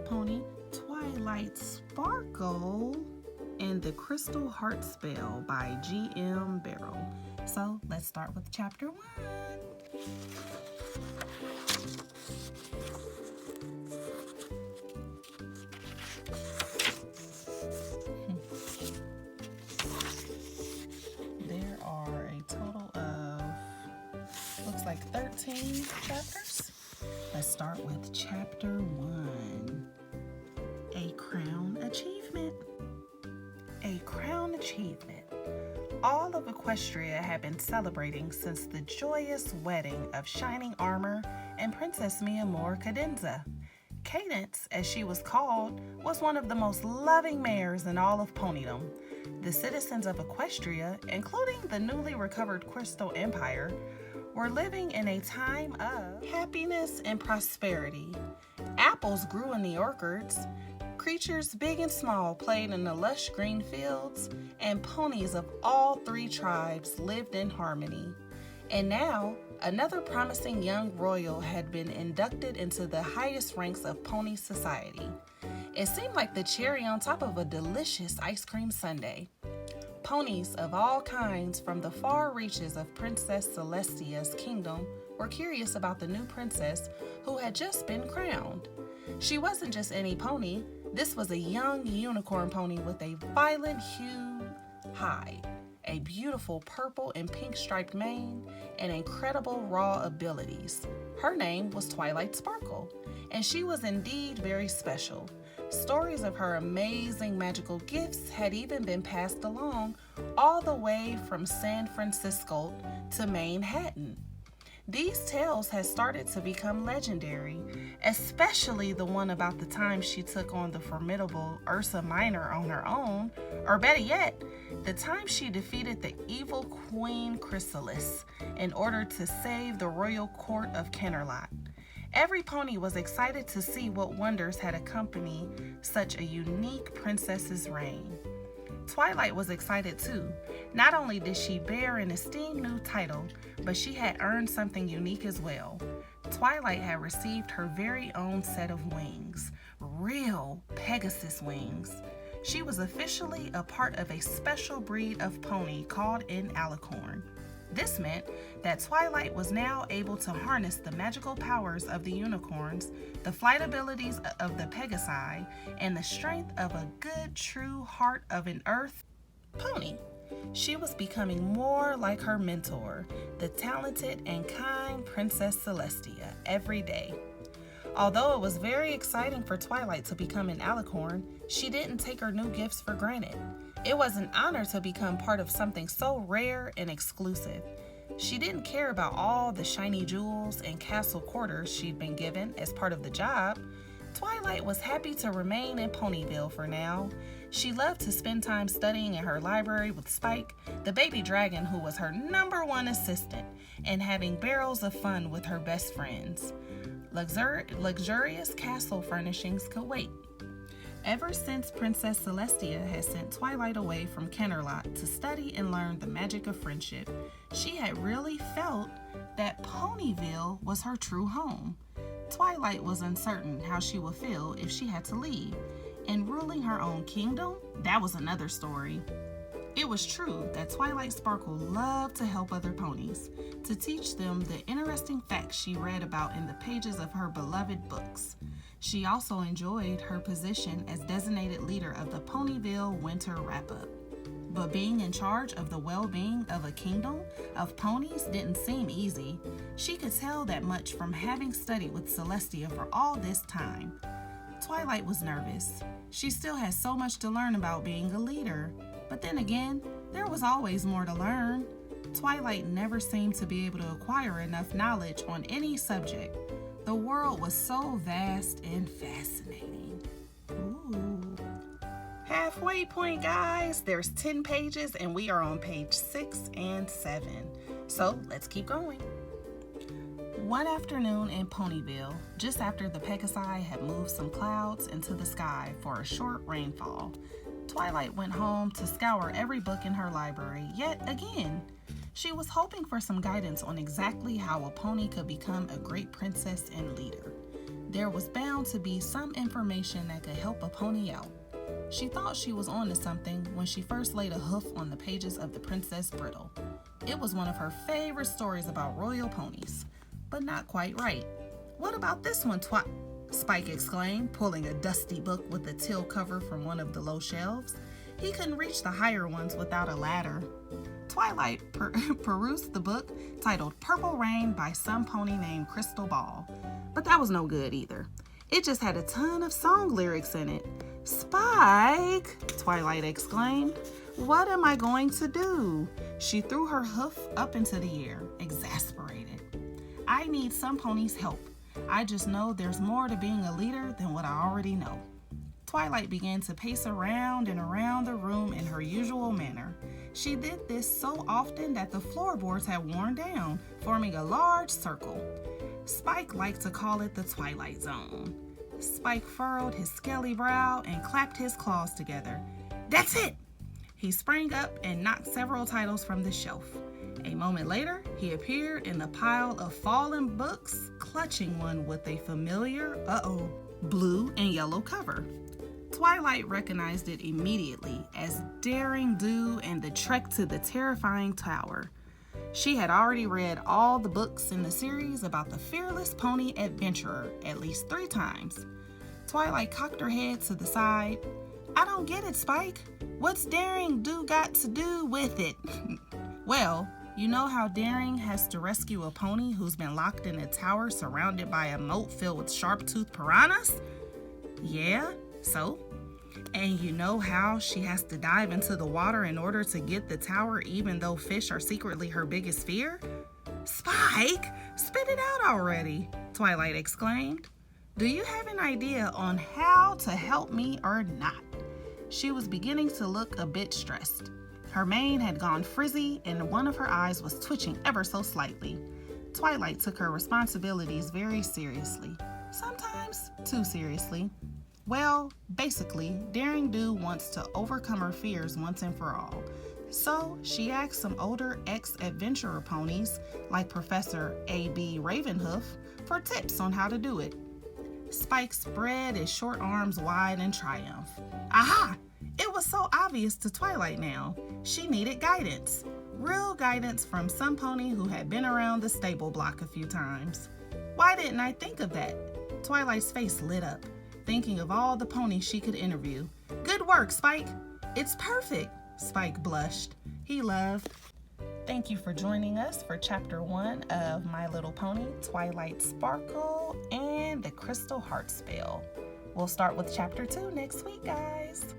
pony, Twilight Sparkle, and the Crystal Heart Spell by G.M. Barrow. So let's start with chapter 1. There are a total of, looks like 13 chapters. Let's start with chapter 1. A crown achievement. A crown achievement. All of Equestria had been celebrating since the joyous wedding of Shining Armor and Princess Mia Moore Cadenza. Cadence, as she was called, was one of the most loving mares in all of ponydom. The citizens of Equestria, including the newly recovered Crystal Empire, were living in a time of happiness and prosperity. Apples grew in the orchards, creatures big and small played in the lush green fields, and ponies of all 3 tribes lived in harmony. And now, another promising young royal had been inducted into the highest ranks of pony society. It seemed like the cherry on top of a delicious ice cream sundae. Ponies of all kinds from the far reaches of Princess Celestia's kingdom were curious about the new princess who had just been crowned. She wasn't just any pony. This was a young unicorn pony with a violet hued hide, a beautiful purple and pink striped mane, and incredible raw abilities. Her name was Twilight Sparkle, and she was indeed very special. Stories of her amazing magical gifts had even been passed along all the way from San Francisco to Manhattan. These tales had started to become legendary, especially the one about the time she took on the formidable Ursa Minor on her own, or better yet, the time she defeated the evil Queen Chrysalis in order to save the royal court of Kennerlot. Every pony was excited to see what wonders had accompanied such a unique princess's reign. Twilight was excited too. Not only did she bear an esteemed new title, but she had earned something unique as well. Twilight had received her very own set of wings, real Pegasus wings. She was officially a part of a special breed of pony called an alicorn. This meant that Twilight was now able to harness the magical powers of the unicorns, the flight abilities of the Pegasi, and the strength of a good, true heart of an earth pony. She was becoming more like her mentor, the talented and kind Princess Celestia, every day. Although it was very exciting for Twilight to become an alicorn, she didn't take her new gifts for granted. It was an honor to become part of something so rare and exclusive. She didn't care about all the shiny jewels and castle quarters she'd been given as part of the job. Twilight was happy to remain in Ponyville for now. She loved to spend time studying in her library with Spike, the baby dragon who was her #1 assistant, and having barrels of fun with her best friends. Luxurious castle furnishings could wait. Ever since Princess Celestia had sent Twilight away from Kennerlot to study and learn the magic of friendship, she had really felt that Ponyville was her true home. Twilight was uncertain how she would feel if she had to leave, and ruling her own kingdom, that was another story. It was true that Twilight Sparkle loved to help other ponies, to teach them the interesting facts she read about in the pages of her beloved books. She also enjoyed her position as designated leader of the Ponyville Winter Wrap-Up. But being in charge of the well-being of a kingdom of ponies didn't seem easy. She could tell that much from having studied with Celestia for all this time. Twilight was nervous. She still had so much to learn about being a leader. But then again, there was always more to learn. Twilight never seemed to be able to acquire enough knowledge on any subject. The world was so vast and fascinating. Ooh. Halfway point, guys. There's 10 pages and we are on page 6 and 7. So let's keep going. One afternoon in Ponyville, just after the Pegasi had moved some clouds into the sky for a short rainfall, Twilight went home to scour every book in her library yet again. She was hoping for some guidance on exactly how a pony could become a great princess and leader. there was bound to be some information that could help a pony out. She thought she was on to something when she first laid a hoof on the pages of The Princess Brittle. It was one of her favorite stories about royal ponies, but not quite right. "What about this one, Spike exclaimed, pulling a dusty book with a teal cover from one of the low shelves. He couldn't reach the higher ones without a ladder. Twilight perused the book titled Purple Rain by some pony named Crystal Ball, but that was no good either. It just had a ton of song lyrics in it. "Spike!" Twilight exclaimed. "What am I going to do?" She threw her hoof up into the air, exasperated. "I need some ponies' help. I just know there's more to being a leader than what I already know." Twilight began to pace around and around the room in her usual manner. She did this so often that the floorboards had worn down, forming a large circle. Spike liked to call it the Twilight Zone. Spike furrowed his scaly brow and clapped his claws together. "That's it!" He sprang up and knocked several titles from the shelf. A moment later, he appeared in the pile of fallen books, clutching one with a familiar, blue and yellow cover. Twilight recognized it immediately as Daring Do and the Trek to the Terrifying Tower. She had already read all the books in the series about the fearless pony adventurer at least 3 times. Twilight cocked her head to the side. "I don't get it, Spike. What's Daring Do got to do with it?" "Well, you know how Daring has to rescue a pony who's been locked in a tower surrounded by a moat filled with sharp-toothed piranhas?" "Yeah, so?" "And you know how she has to dive into the water in order to get the tower even though fish are secretly her biggest fear?" "Spike, spit it out already!" Twilight exclaimed. "Do you have an idea on how to help me or not?" She was beginning to look a bit stressed. Her mane had gone frizzy and one of her eyes was twitching ever so slightly. Twilight took her responsibilities very seriously. Sometimes too seriously. Well, basically, Daring Do wants to overcome her fears once and for all. So she asked some older ex-adventurer ponies, like Professor A.B. Ravenhoof, for tips on how to do it. Spike spread his short arms wide in triumph. Aha! It was so obvious to Twilight now. She needed guidance. Real guidance from some pony who had been around the stable block a few times. Why didn't I think of that? Twilight's face lit up, thinking of all the ponies she could interview. "Good work, Spike." "It's perfect," Spike blushed. He loved. Thank you for joining us for Chapter 1 of My Little Pony, Twilight Sparkle, and the Crystal Heart Spell. We'll start with Chapter 2 next week, guys.